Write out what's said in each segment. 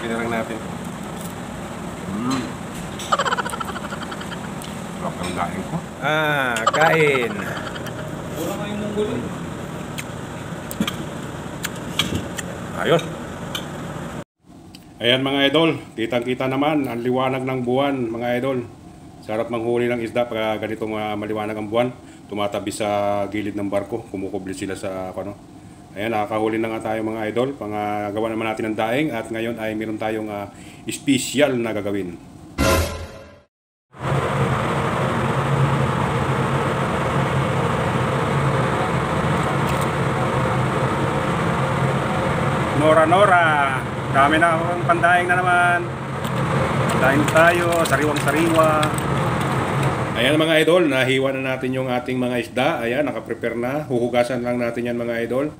Lagyan na lang natin. Sarap ng kain ko. Kain. Wala kayong munggol eh. Ayos. Ayan mga idol, kitang-kita naman ang liwanag ng buwan mga idol. Sarap manghuli ng isda pag ganitong maliwanag ang buwan. Tumatabi sa gilid ng barko, kumukubli sila sa ano. Ayan, nakakahuli na nga tayo mga idol. Pangagawa naman natin ng daing at ngayon ay meron tayong special na gagawin. Nora, dami na akong pandaing na naman. Daing tayo, sariwang-sariwa. Ayan mga idol, nahiwa na natin yung ating mga isda. Ayan, nakaprepare na. Huhugasan lang natin yan mga idol.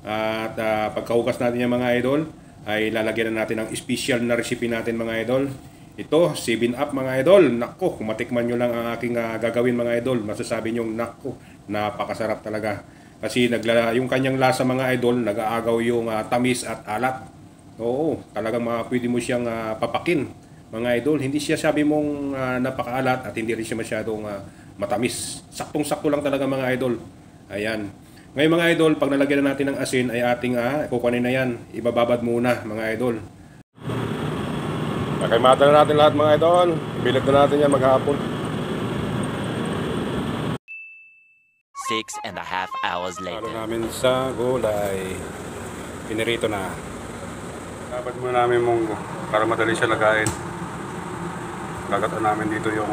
At pagkahugas natin yan mga idol, ay lalagyan na natin ang special na recipe natin mga idol. Ito, 7-Up mga idol. Nako, kung matikman nyo lang ang aking gagawin mga idol, masasabi nyo, nako, napakasarap talaga. Kasi yung kanyang lasa mga idol, nag-aagaw yung tamis at alat. Oo, talagang pwede mo siyang papakin mga idol. Hindi siya sabi mong napakaalat at hindi rin siya masyadong matamis. Saktong-sakto lang talaga mga idol. Ayan. Ngayon mga idol, pag nalagyan na natin ng asin ay ating kukunin na yan. Ibababad muna mga idol. Nakaimata na natin lahat mga idol. Ibilag na natin yan maghapon. 6.5 hours later. Halo namin sa gulay. Pinirito na. Dapat muna namin munggo para madali siya lagayin. Gagatan namin dito yung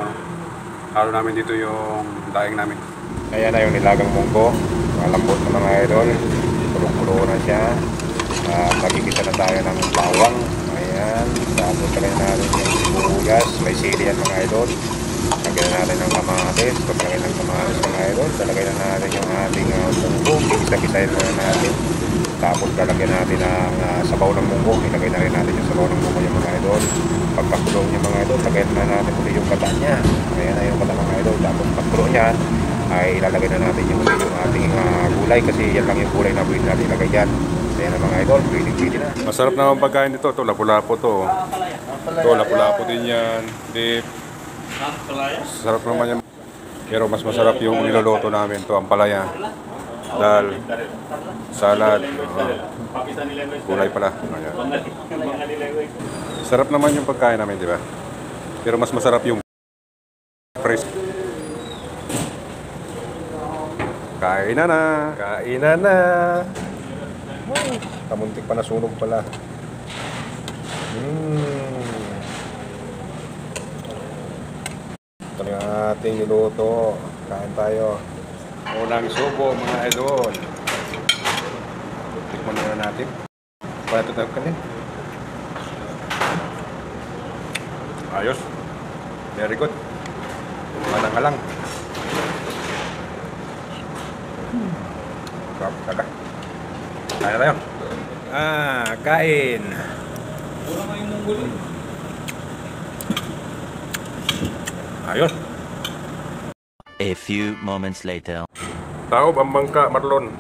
halo namin dito yung daing namin. Ayan na yung nilagang munggo. Malambot na mga idol. Pulong-pulo na siya. Magkikita na tayo ng bawang. Ayan. Tapos lagyan natin yung sibuyas. May sili yan mga idol. Lagyan natin ng kamatis. Pag lagyan ng kamatis mga idol, lagyan natin yung ating munggo. Isa-isayin muna natin. Tapos lalagyan natin ang sabaw ng munggo. Ilagay na rin natin yung sabaw ng munggo yung mga idol. Pagkakulong niya mga idol, lagyan na natin ulit yung gata niya. Ayan na yung gata mga idol. Tapos pagkulong niya, ay ilalagay na natin yung ating gulay. Kasi yan lang yung gulay na pwede natin ilagay dyan. Ayan na mga idol, pwede na. Masarap naman pagkain dito. Ito, lapu-lapu to. Ito, lapu-lapu din yan. Dip. Sarap naman yan. Pero mas masarap yung niloloto namin. Ito, ang palaya. Dal, salad, gulay pala. Ayan. Sarap naman yung pagkain namin, di ba? Pero mas masarap yung fresh. Kainan na! Kainan na! Kamuntik pa nasunog pala. Ito yung ating niluto. Kain tayo. Unang subo mga idol. Tikman na natin. Paano ito ka din? Ayos. Very good. Malang-alang. Sarap talaga. Kaya tayo. Kain. Wala kayong munggol eh. Ayos. A few moments later. Taob ang bangka, Marlon.